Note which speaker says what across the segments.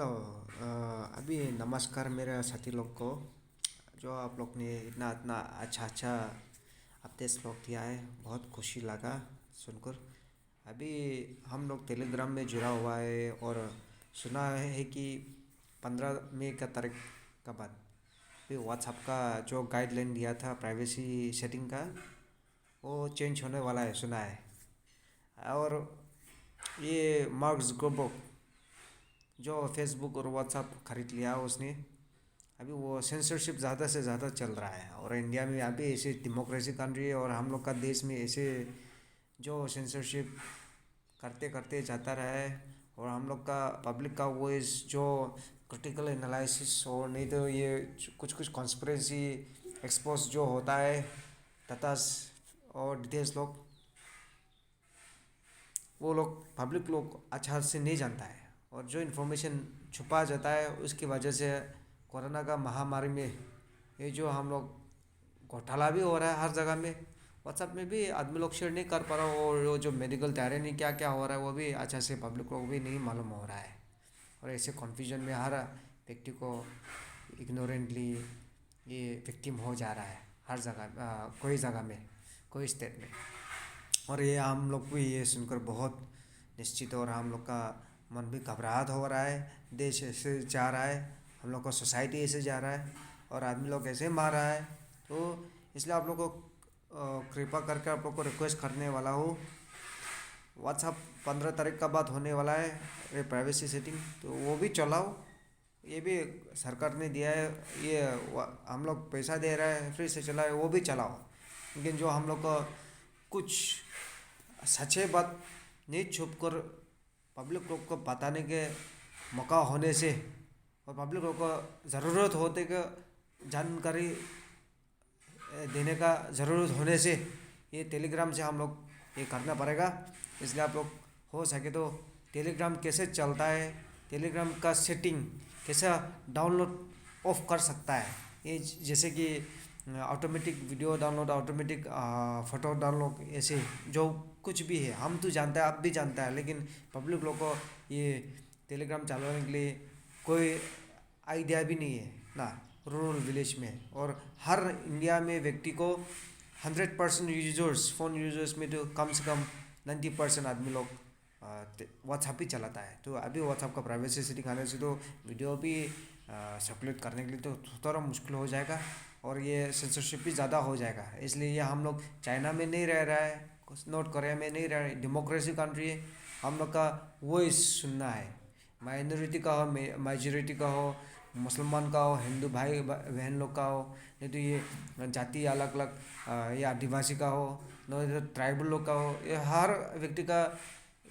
Speaker 1: Hello. अभी नमस्कार मेरे साथी लोग को। जो आप लोग ने इतना इतना अच्छा अच्छा अपडेट्स लोग दिया है, बहुत खुशी लगा सुनकर। अभी हम लोग टेलीग्राम में जुड़ा हुआ है और सुना है कि 15 मई का तारीख का बाद फिर व्हाट्सएप का जो गाइडलाइन दिया था प्राइवेसी सेटिंग का, वो चेंज होने वाला है सुना है। और ये मार्क जुकरबर्ग जो फेसबुक और व्हाट्सएप खरीद लिया उसने, अभी वो सेंसरशिप ज़्यादा से ज़्यादा चल रहा है। और इंडिया में अभी ऐसे डेमोक्रेसी कंट्री है और हम लोग का देश में ऐसे जो सेंसरशिप करते करते जाता रहा है। और हम लोग का पब्लिक का वॉइस जो क्रिटिकल एनालिसिस और नहीं तो ये कुछ कुछ कॉन्स्पिरेसी एक्सपोज जो होता है डाटास और डिटेल्स लोग, वो लोग पब्लिक लोग अच्छा से नहीं जानता है। और जो इन्फॉर्मेशन छुपा जाता है उसकी वजह से कोरोना का महामारी में ये जो हम लोग घोटाला भी हो रहा है हर जगह में। व्हाट्सएप में भी आदमी लोग शेयर नहीं कर पा रहा, और वो जो मेडिकल तैयारी नहीं क्या क्या हो रहा है वो भी अच्छा से पब्लिक को भी नहीं मालूम हो रहा है। और ऐसे कन्फ्यूजन में हर व्यक्ति को इग्नोरेंटली ये विक्टिम हो जा रहा है हर जगह, कोई जगह में, कोई स्टेट में। और ये हम लोग को ये सुनकर बहुत निश्चित और हम लोग का मन भी घबराहट हो रहा है। देश ऐसे जा रहा है, हम लोग का सोसाइटी ऐसे जा रहा है और आदमी लोग ऐसे मार रहा है। तो इसलिए आप लोग को कृपा करके आप लोग को रिक्वेस्ट करने वाला हूँ, व्हाट्सअप 15 तारीख का बाद होने वाला है ये प्राइवेसी सेटिंग, तो वो भी चलाओ। ये भी सरकार ने दिया है, ये हम लोग पैसा दे रहा है फ्री से चलाए, वो भी चलाओ। लेकिन जो हम लोग का कुछ सच्चे बात नहीं छुप कर पब्लिक लोग को बताने के मौका होने से और पब्लिक लोग को ज़रूरत होते के जानकारी देने का ज़रूरत होने से ये टेलीग्राम से हम लोग ये करना पड़ेगा। इसलिए आप लोग हो सके तो टेलीग्राम कैसे चलता है, टेलीग्राम का सेटिंग कैसे डाउनलोड ऑफ कर सकता है, ये जैसे कि automatic video download, automatic photo download, ऐसे जो कुछ भी है हम तो जानते हैं, आप भी जानता है, लेकिन पब्लिक लोग को ये टेलीग्राम चलाने के लिए कोई आइडिया भी नहीं है ना रूरल विलेज में। और हर इंडिया में व्यक्ति को 100% यूजर्स, फ़ोन यूजर्स में तो कम से कम 90% आदमी लोग व्हाट्सएप ही चलाता है। तो अभी व्हाट्सएप का प्राइवेसी सेटिंग आने से तो वीडियो भी सर्कुलेट करने के लिए तो थोड़ा मुश्किल हो जाएगा और ये सेंसरशिप भी ज़्यादा हो जाएगा। इसलिए ये हम लोग चाइना में नहीं रह रहा है, नॉर्थ कोरिया में नहीं रह रहा है, डेमोक्रेसी कंट्री है। हम लोग का वॉइस सुनना है, माइनॉरिटी का हो, मेजॉरिटी का हो, मुसलमान का हो, हिंदू भाई बहन लोग का हो, नहीं तो ये जाति अलग अलग या आदिवासी का हो, नहीं तो ट्राइबल लोग का हो, ये हर व्यक्ति का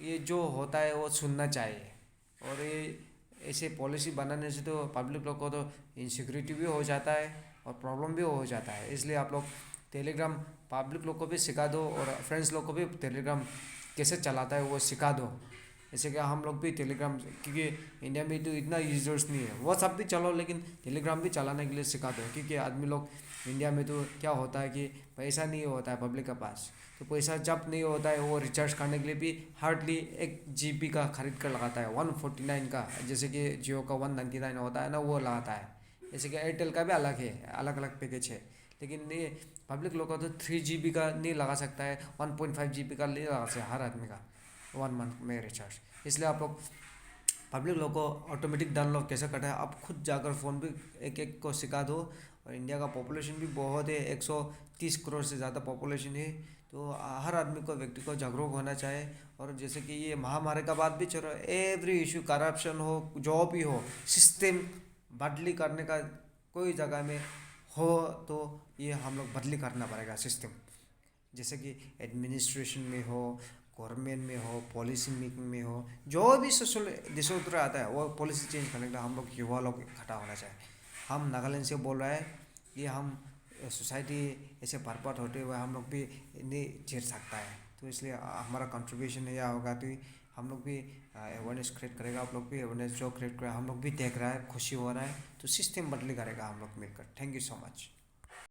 Speaker 1: ये जो होता है वो सुनना चाहिए। और ये ऐसे पॉलिसी बनाने से तो पब्लिक लोग को तो इनसिक्योरिटी भी हो जाता है और प्रॉब्लम भी हो जाता है। इसलिए आप लोग टेलीग्राम पब्लिक लोग को भी सिखा दो और फ्रेंड्स लोग को भी टेलीग्राम कैसे चलाता है वो सिखा दो। जैसे कि हम लोग भी टेलीग्राम, क्योंकि इंडिया में तो इतना यूजर्स नहीं है, व्हाट्सअप भी चलाओ लेकिन टेलीग्राम भी चलाने के लिए सिखा दो। क्योंकि आदमी लोग इंडिया में तो क्या होता है कि पैसा नहीं होता है पब्लिक के पास, तो पैसा जब नहीं होता है वो रिचार्ज करने के लिए भी हार्डली 1 GB का खरीद कर लगाता है, 149 का। जैसे कि जियो का 199 होता है ना, वो लगाता है। जैसे कि एयरटेल का भी अलग है, अलग अलग पैकेज है। लेकिन ये पब्लिक लोग का तो 3 GB का नहीं लगा सकता है, 1.5 GB का नहीं लगा सकता हर आदमी का 1 मंथ में रिचार्ज। इसलिए आप लोग पब्लिक लोग को ऑटोमेटिक डाउनलोड कैसे करना है आप खुद जाकर फ़ोन भी एक एक को सिखा दो। और इंडिया का पॉपुलेशन भी बहुत है, 130 करोड़ से ज़्यादा पॉपुलेशन है। तो हर आदमी को, व्यक्ति को जागरूक होना चाहिए। और जैसे कि ये महामारी का बात भी चल रहा है, एवरी इशू, करप्शन हो, जो भी हो, सिस्टम बदली करने का कोई जगह में हो तो ये हम लोग बदली करना पड़ेगा सिस्टम। जैसे कि एडमिनिस्ट्रेशन में हो, गवर्नमेंट में हो, पॉलिसी मेकिंग में हो, जो भी सोशल डिसऑर्डर आता है वो पॉलिसी चेंज करने के लिए हम लोग युवा लोग इकट्ठा होना चाहिए। हम नागालैंड से बोल रहा है कि हम सोसाइटी ऐसे बर्बाद होते हुए हम लोग भी नहीं झेल सकता है। तो इसलिए हमारा कंट्रीब्यूशन यह होगा कि हम लोग भी अवेयरनेस क्रिएट करेगा, आप लोग भी अवेयरनेस जो क्रिएट करेगा, हम लोग भी देख रहा है, खुशी हो रहा है, तो सिस्टम बदली करेगा हम लोग मिलकर। Thank you so much.